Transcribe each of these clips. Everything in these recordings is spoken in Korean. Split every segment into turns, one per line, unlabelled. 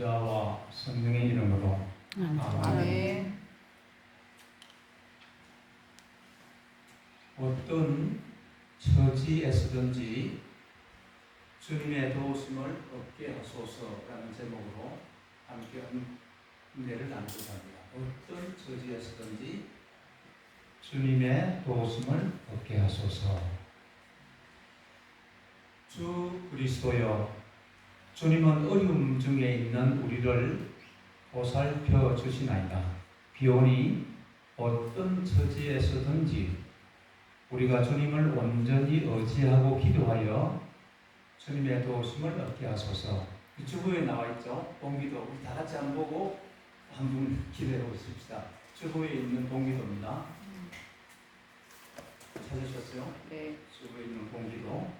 성자와 성령의 이름으로 아멘. 어떤 처지에서든지 주님의 도우심을 얻게 하소서라는 제목으로 함께 은혜를 나누고자 합니다. 어떤 처지에서든지 주님의 도우심을 얻게 하소서. 주 그리스도여, 주님은 어려움 중에 있는 우리를 보살펴 주시나이다. 비오니 어떤 처지에서든지 우리가 주님을 온전히 의지하고 기도하여 주님의 도우심을 얻게 하소서. 주보에 나와 있죠. 봉기도 우리 다 같이 한번 보고 한번 기도해 보십시다. 주보에 있는 봉기도입니다. 찾으셨어요?
네.
주보에 있는 봉기도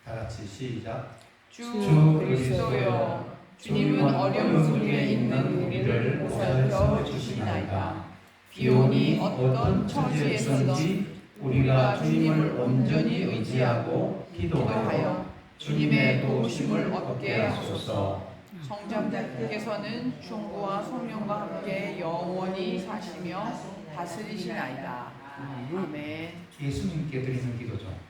다 같이 시작.
주 그리스도여, 주님은 어려움 속에 있는 우리를 보살펴 주시나이다. 비오니 어떤 처지에서든지 우리가 주님을 온전히 의지하고 기도하여 주님의 도우심을 얻게 하소서. 성자께서는 충고와 성령과 함께 영원히 사시며 다스리시나이다. 아멘.
예수님께 드리는 기도죠.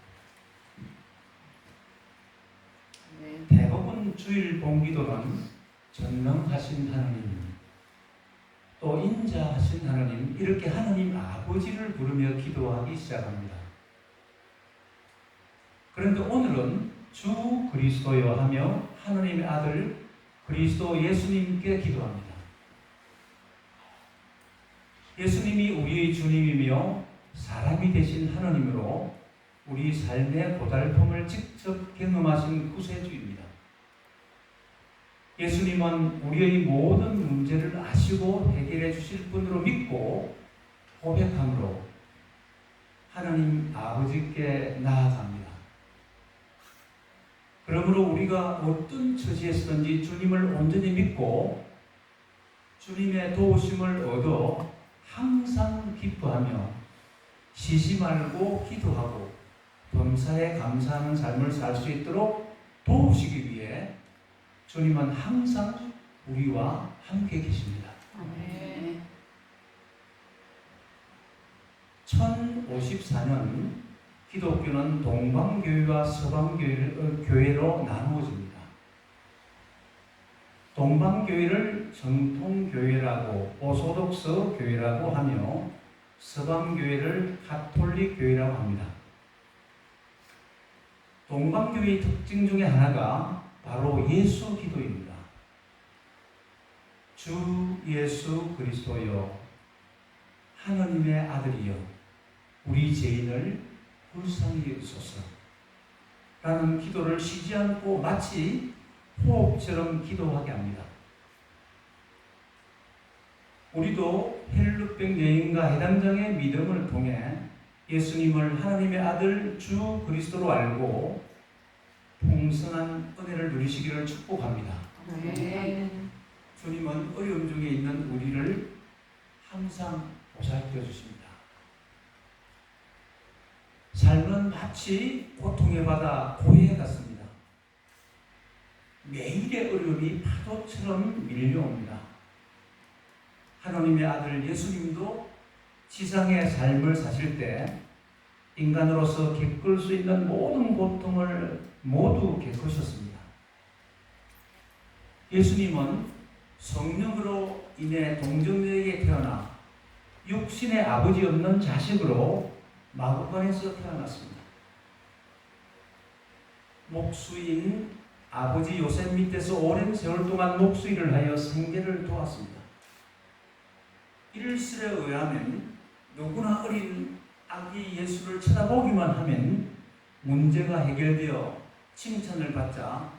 네.
대부분 주일 봉기도는 전능하신 하나님, 또 인자하신 하나님, 이렇게 하나님 아버지를 부르며 기도하기 시작합니다. 그런데 오늘은 주 그리스도여 하며 하나님의 아들 그리스도 예수님께 기도합니다. 예수님이 우리의 주님이며 사람이 되신 하나님으로 우리 삶의 고달픔을 직접 경험하신 구세주입니다. 예수님은 우리의 모든 문제를 아시고 해결해 주실 분으로 믿고 고백함으로 하나님 아버지께 나아갑니다. 그러므로 우리가 어떤 처지에서든지 주님을 온전히 믿고 주님의 도우심을 얻어 항상 기뻐하며 쉬지 말고 기도하고 범사에 감사하는 삶을 살 수 있도록 도우시기 위해 주님은 항상 우리와 함께 계십니다.
아멘.
1054년 기독교는 동방교회와 서방교회로 나누어집니다. 동방교회를 정통교회라고 오소독스 교회라고 하며 서방교회를 가톨릭 교회라고 합니다. 동방교회의 특징 중에 하나가 바로 예수 기도입니다. 주 예수 그리스도여, 하나님의 아들이여, 우리 죄인을 불쌍히 여기소서 라는 기도를 쉬지 않고 마치 호흡처럼 기도하게 합니다. 우리도 헬룻병 여인과 해당장의 믿음을 통해 예수님을 하나님의 아들 주 그리스도로 알고 풍성한 은혜를 누리시기를 축복합니다.
아멘.
주님은 어려움 중에 있는 우리를 항상 보살펴 주십니다. 삶은 마치 고통의 바다 고해 같습니다. 매일의 어려움이 파도처럼 밀려옵니다. 하나님의 아들 예수님도 지상의 삶을 사실 때 인간으로서 겪을 수 있는 모든 고통을 모두 겪으셨습니다. 예수님은 성령으로 인해 동정녀에게 태어나 육신의 아버지 없는 자식으로 마구간에서 태어났습니다. 목수인 아버지 요셉 밑에서 오랜 세월 동안 목수일을 하여 생계를 도왔습니다. 일설에 의하면 누구나 어린 아기 예수를 쳐다보기만 하면 문제가 해결되어 칭찬을 받자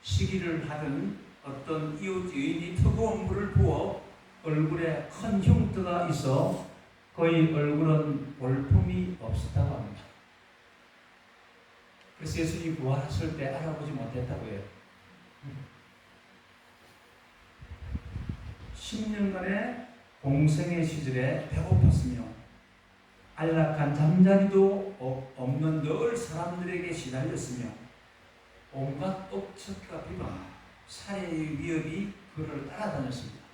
시기를 하던 어떤 이웃 여인이 뜨거운 물을 부어 얼굴에 큰 흉터가 있어 거의 얼굴은 볼품이 없었다고 합니다. 그래서 예수님이 부활하실 때 알아보지 못했다고 해요. 10년간의 공생의 시절에 배고팠으며 안락한 잠자리도 없는 늘 사람들에게 시달렸으며 온갖 억측과 비방, 살해의 위협이 그를 따라다녔습니다.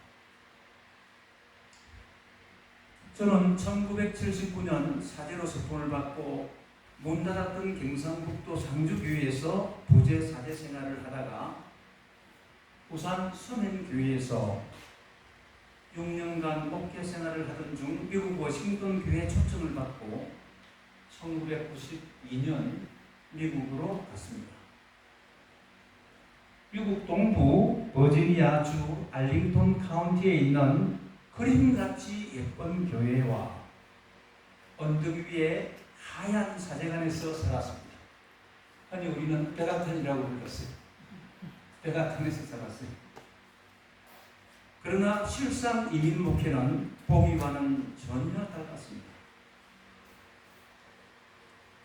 저는 1979년 사제로 서fon을 받고 문 닫았던 경상북도 상주교회에서 부재 사제 생활을 하다가 부산 서면교회에서 6년간 목회 생활을 하던 중 미국 워싱턴 교회 초청을 받고 1992년 미국으로 갔습니다. 미국 동부 버지니아주 알링턴 카운티에 있는 그림같이 예쁜 교회와 언덕 위에 하얀 사제관에서 살았습니다. 아니 우리는 백악관이라고 불렀어요. 백악관에서 살았어요. 그러나 실상 이민 목회는 보기와는 전혀 달랐습니다.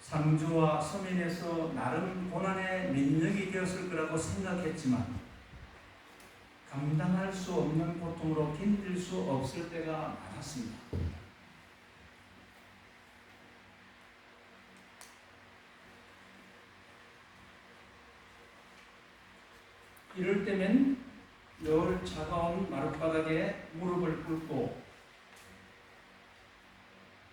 상주와 서면에서 나름 고난의 민력이 되었을 거라고 생각했지만 감당할 수 없는 고통으로 견딜 수 없을 때가 많았습니다. 이럴 때면 늘 차가운 마룻바닥에 무릎을 꿇고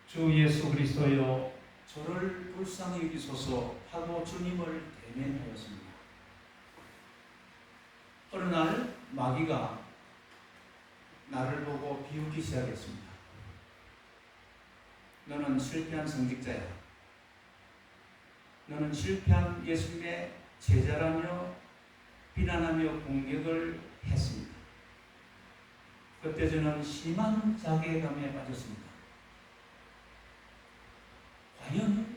주 예수 그리스도여 저를 불쌍히 여기소서 하고 주님을 대면하였습니다. 어느 날 마귀가 나를 보고 비웃기 시작했습니다. 너는 실패한 성직자야. 너는 실패한 예수님의 제자라며 비난하며 공격을 했습니다. 그때 저는 심한 자괴감에 빠졌습니다. 과연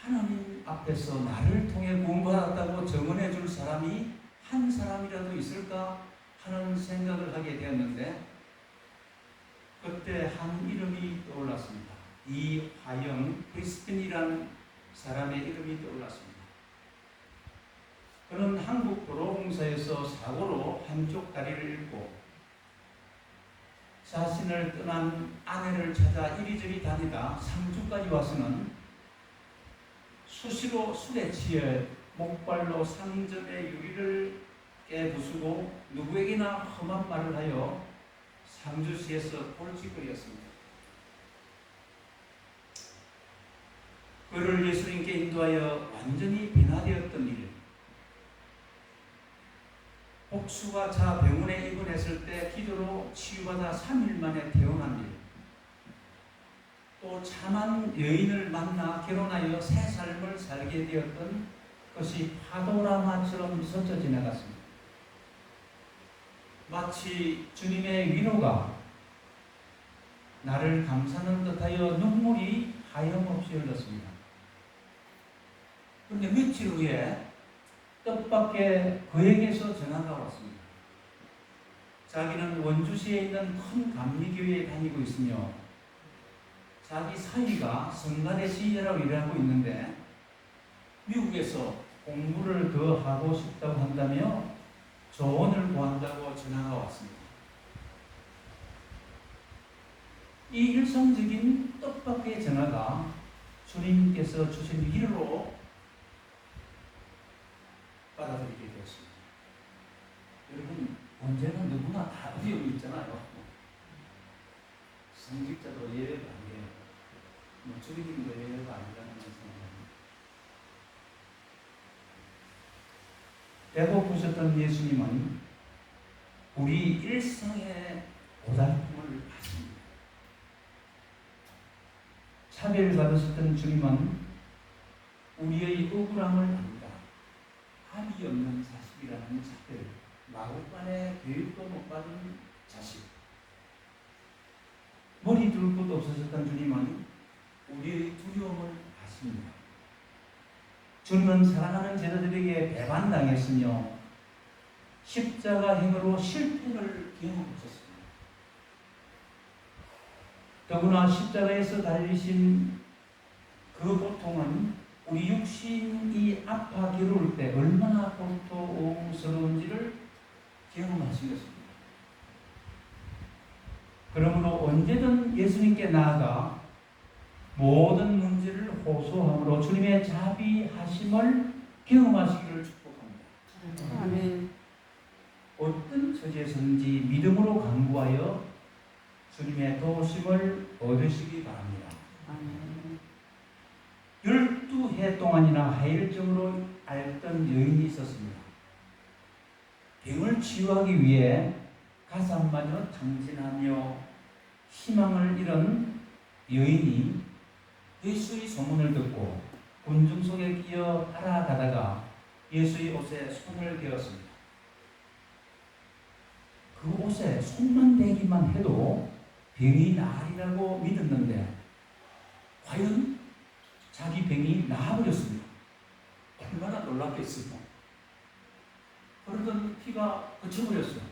하나님 앞에서 나를 통해 구원받았다고 증언해 줄 사람이 한 사람이라도 있을까 하는 생각을 하게 되었는데 그때 한 이름이 떠올랐습니다. 이화영 크리스틴이라는 사람의 이름이 떠올랐습니다. 그는 한국 도로공사에서 사고로 한쪽 다리를 잃고 자신을 떠난 아내를 찾아 이리저리 다니다 상주까지 와서는 수시로 술에 취해 목발로 상점의 유리를 깨부수고 누구에게나 험한 말을 하여 상주시에서 골칫거리였습니다. 그를 예수님께 인도하여 완전히 변화되었던 일, 복수가 자 병원에 입원했을 때 기도로 치유받아 3일 만에 퇴원한 일, 또 참한 여인을 만나 결혼하여 새 삶을 살게 되었던 것이 파도라마처럼 스쳐 지나갔습니다. 마치 주님의 위로가 나를 감싸는 듯하여 눈물이 하염없이 흘렀습니다. 그런데 며칠 후에 뜻밖의 그에게서 전화가 왔습니다. 자기는 원주시에 있는 큰 감리교회에 다니고 있으며 자기 사위가 성가대 지휘자라고 일하고 있는데 미국에서 공부를 더 하고 싶다고 한다며 조언을 구한다고 전화가 왔습니다. 이 일상적인 뜻밖의 전화가 주님께서 주신 위로로 받아들이게 되었습니다. 여러분, 언제나 누구나 다 어려움이 있잖아요. 성직자도 예외가 아니에요. 주님도 예외가 아니라는 생각합니다. 배고프셨던 예수님은 우리 일상의 고달픔을 아십니다. 차별받으셨던 주님은 우리의 억울함을 압니다. 합이 없는 자식이라는 차별, 마구간에 교육도 못 받은 자식, 머리 둘 곳도 없으셨던 주님은 우리의 두려움을 아십니다. 주님은 사랑하는 제자들에게 배반당했으며 십자가 행으로 실패를 경험하셨습니다. 더구나 십자가에서 달리신 그 고통은 우리 육신이 아파 괴로울 때 얼마나 고통스러운지를 경험하신 것입니다. 그러므로 언제든 예수님께 나아가 모든 문제를 호소함으로 주님의 자비하심을 경험하시기를 축복합니다.
아멘.
어떤 처지에서든지 믿음으로 간구하여 주님의 도우심을 얻으시기 바랍니다.
아멘.
12해 동안이나 하일적으로 앓던 여인이 있었습니다. 병을 치유하기 위해 가슴마저 탕진하며 희망을 잃은 여인이 예수의 소문을 듣고 군중 속에 끼어 따라가다가 예수의 옷에 손을 대었습니다. 그 옷에 손만 대기만 해도 병이 나으리라고 믿었는데 과연 자기 병이 나아버렸습니다. 얼마나 놀랍겠습니까? 흐르던 피가 그쳐버렸어요.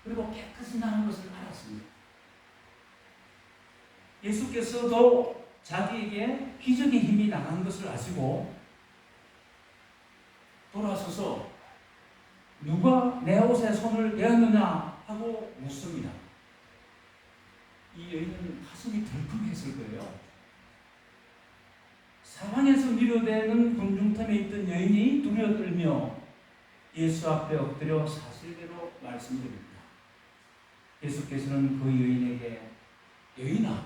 그리고 깨끗이 나은 것을 알았습니다. 예수께서도 자기에게 기적의 힘이 나간 것을 아시고 돌아서서 누가 내 옷에 손을 대었느냐 하고 묻습니다. 이 여인은 가슴이 덜컹했을 거예요. 사방에서 밀어대는 군중틈에 있던 여인이 두려워떨며 예수 앞에 엎드려 사실대로 말씀드립니다. 예수께서는 그 여인에게 여인아,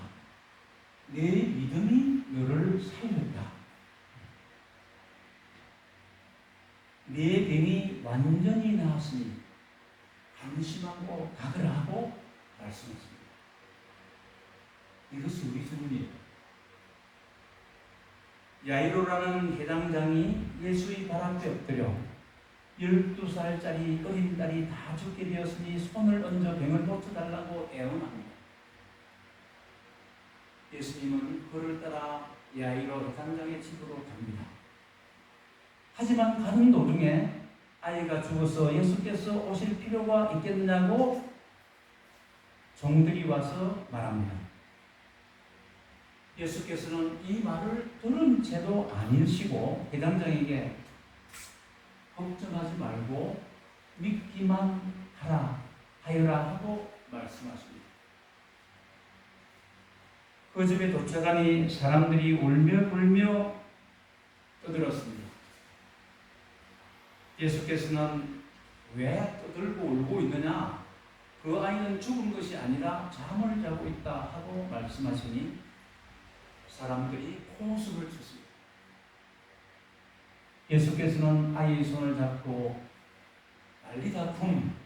내 믿음이 너를 살렸다. 내 병이 완전히 나았으니 안심하고 가거라 하고 말씀하십니다. 이것이 우리 주님이에요. 야이로라는 해당장이 예수의 발 앞에 엎드려 12살짜리 어린 딸이 다 죽게 되었으니 손을 얹어 병을 고쳐달라고 애원합니다. 예수님은 그를 따라 야이로 해당장의 집으로 갑니다. 하지만 가는 도중에 아이가 죽어서 예수께서 오실 필요가 있겠느냐고 종들이 와서 말합니다. 예수께서는 이 말을 들은 채도 아니시고 해당장에게 걱정하지 말고 믿기만 하여라 하고 말씀하십니다. 그 집에 도착하니 사람들이 울며 불며 떠들었습니다. 예수께서는 왜 떠들고 울고 있느냐? 그 아이는 죽은 것이 아니라 잠을 자고 있다 하고 말씀하시니 사람들이 호수를 쳤습니다. 예수께서는 아이의 손을 잡고 난리다툼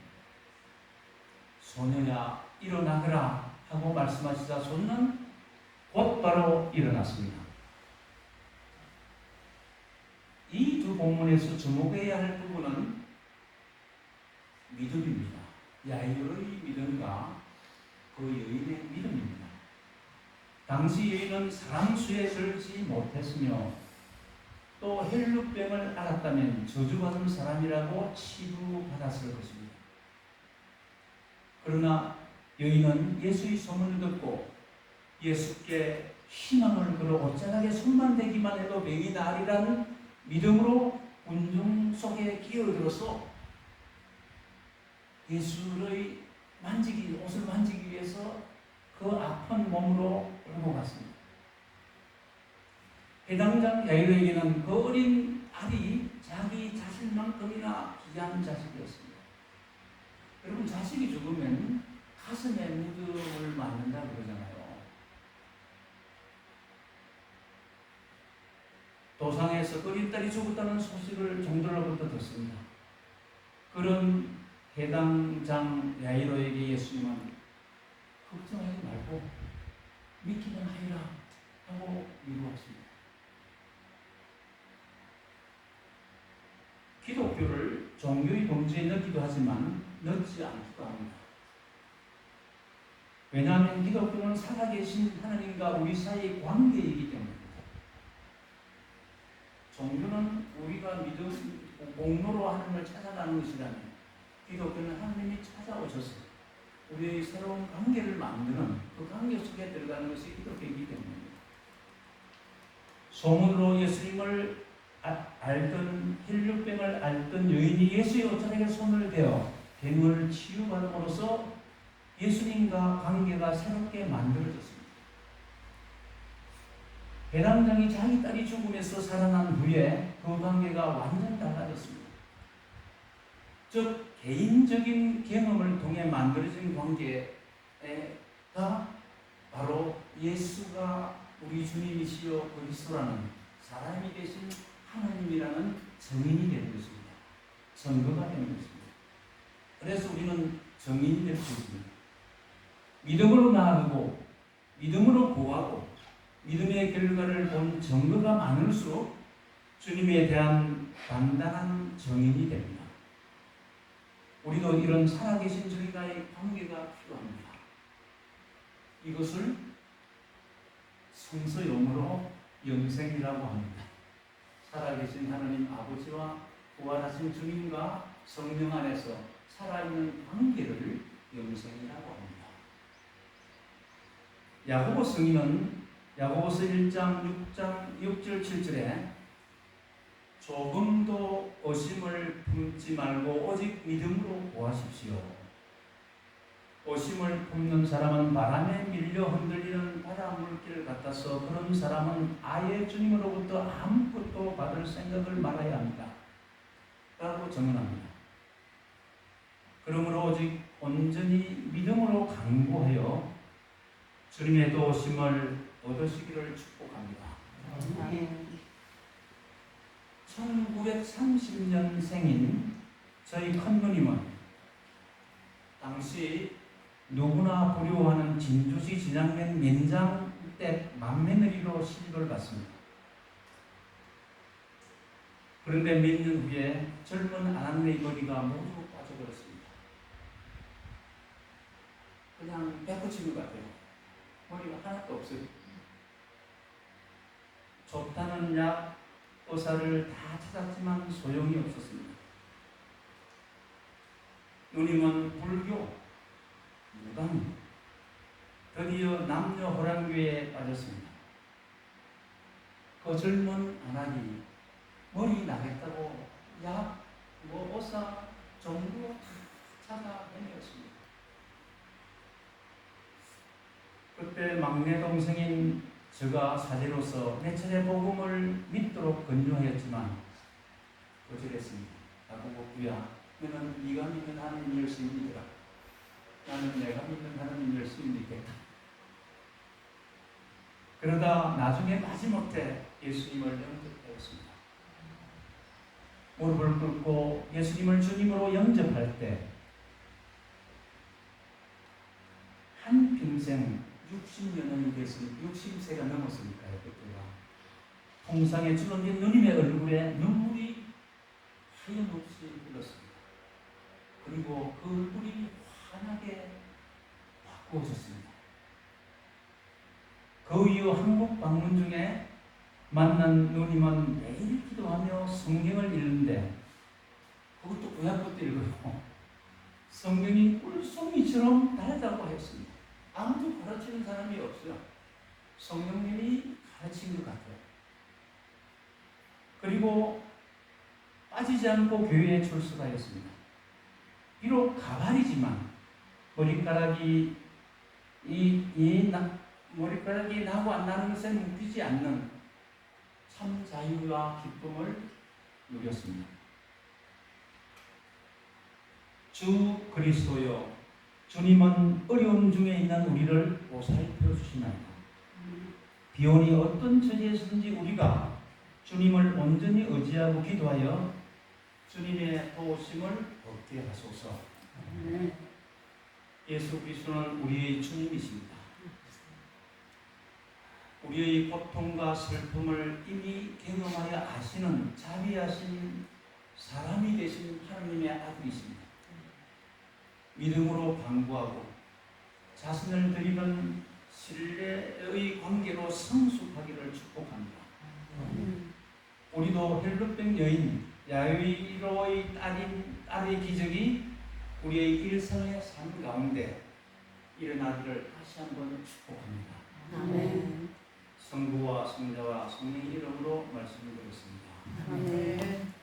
소녀야 일어나거라 하고 말씀하시자 소녀는 곧바로 일어났습니다. 이 두 본문에서 주목해야 할 부분은 믿음입니다. 야이로의 믿음과 그 여인의 믿음입니다. 당시 여인은 사람 수에 들지 못했으며 또 헬루병을 앓았다면 저주받은 사람이라고 치부받았을 것입니다. 그러나 여인은 예수의 소문을 듣고 예수께 희망을 걸어 옷자락에 손만 대기만 해도 병이 나으리라는 믿음으로 군중 속에 끼어들어서 예수의 옷을 만지기 위해서 그 아픈 몸으로 끌고 갔습니다. 해당장 야이로에게는 그 어린 아들이 자기 자신만큼이나 귀한 자식이었습니다. 여러분, 자식이 죽으면 가슴에 무덤을 맞는다 그러잖아요. 도상에서 어린 딸이 죽었다는 소식을 종들로부터 듣습니다. 그런 해당장 야이로에게 예수님은 걱정하지 말고 믿기만 하리라 하고 위로하십니다. 기독교를 종교의 범주에 넣기도 하지만 넣지 않기도 합니다. 왜냐하면 기독교는 살아계신 하나님과 우리 사이의 관계이기 때문입니다. 종교는 우리가 믿음, 공로로 하나님을 찾아가는 것이라면 기독교는 하나님이 찾아오셔서 우리의 새로운 관계를 만드는 그 관계 속에 들어가는 것이 기독교이기 때문입니다. 소문으로 예수님을 알던 혈류병을 앓던 여인이 예수의 옷자락에 손을 대어 병을 치유받음으로써 예수님과 관계가 새롭게 만들어졌습니다. 해당장이 자기 딸이 죽음에서 살아난 후에 그 관계가 완전히 달라졌습니다. 즉 개인적인 경험을 통해 만들어진 관계가 바로 예수가 우리 주님이시여 그리스도라는 사람이 되신 하나님이라는 증인이 되는 것입니다. 증거가 되는 것입니다. 그래서 우리는 증인이 될 수 있습니다. 믿음으로 나아가고 믿음으로 구하고 믿음의 결과를 본 증거가 많을수록 주님에 대한 단단한 증인이 됩니다. 우리도 이런 살아계신 저희가의 관계가 필요합니다. 이것을 성서용어로 영생이라고 합니다. 살아계신 하나님 아버지와 부활하신 주님과 성령 안에서 살아있는 관계를 영생이라고 합니다. 야고보 성인은 야고보서 1장 6절 7절에 조금도 의심을 품지 말고 오직 믿음으로 구하십시오. 의심을 품는 사람은 바람에 밀려 흔들리는 바다 물길 같아서 그런 사람은 아예 주님으로부터 아무것도 받을 생각을 말아야 합니다. 라고 증언합니다. 그러므로 오직 온전히 믿음으로 간구하여 주님의 도우심을 얻으시기를 축복합니다. 1930년생인 저희 큰누님은 당시 누구나 부러워하는 진주시 진양면 면장 때 맏며느리로 시집을 갔습니다. 그런데 몇 년 후에 젊은 아낙네 머리가 모두 빠져버렸습니다. 그냥 배꼽치는 것 같아요. 머리가 하나도 없어요. 좋다는 약, 의사를 다 찾았지만 소용이 없었습니다. 누님은 불교, 무당, 드디어 남녀 호랑교에 빠졌습니다. 그 젊은 아낙이 머리 나겠다고 약, 의사, 정부 찾아 다녔습니다. 그때 막내 동생인 제가 사제로서 내 차례 복음을 믿도록 권유하였지만 거절했습니다. 야고보야, 너는 네가 믿는 하나님 열심히 믿으라. 나는 내가 믿는 하나님 열심히 믿겠다. 그러다 나중에 마지못해 예수님을 영접하였습니다. 무릎을 꿇고 예수님을 주님으로 영접할 때 한평생 60년이 됐으니 60세가 넘었으니까요. 그때가 통상에 주름진 누님의 얼굴에 눈물이 하염없이 흘렀습니다. 그리고 그 얼굴이 환하게 바꾸어졌습니다. 그 이후 한국 방문 중에 만난 누님은 매일 기도하며 성경을 읽는데 그것도 구약부터 읽어요. 성경이 꿀송이처럼 달다고 했습니다. 아무도 가르치는 사람이 없어요. 성령님이 가르친 것 같아요. 그리고 빠지지 않고 교회에 출석하였습니다. 비록 가발이지만 머리카락이 머리카락이 나고 안 나는 것에 묶이지 않는 참 자유와 기쁨을 누렸습니다. 주 그리스도여, 주님은 어려움 중에 있는 우리를 보살펴 주시나이다. 비오니 어떤 처지에서든지 우리가 주님을 온전히 의지하고 기도하여 주님의 도우심을 얻게 하소서. 예수 그리스도는 우리의 주님이십니다. 우리의 고통과 슬픔을 이미 경험하여 아시는 자비하신 사람이 되신 하나님의 아들이십니다. 믿음으로 간구하고 자신을 드리는 신뢰의 관계로 성숙하기를 축복합니다. 우리도 헬롯병 여인 야이로의 딸의 기적이 우리의 일상의 삶 가운데 일어나기를 다시 한번 축복합니다.
아멘.
성부와 성자와 성령의 이름으로 말씀드렸습니다.
아멘.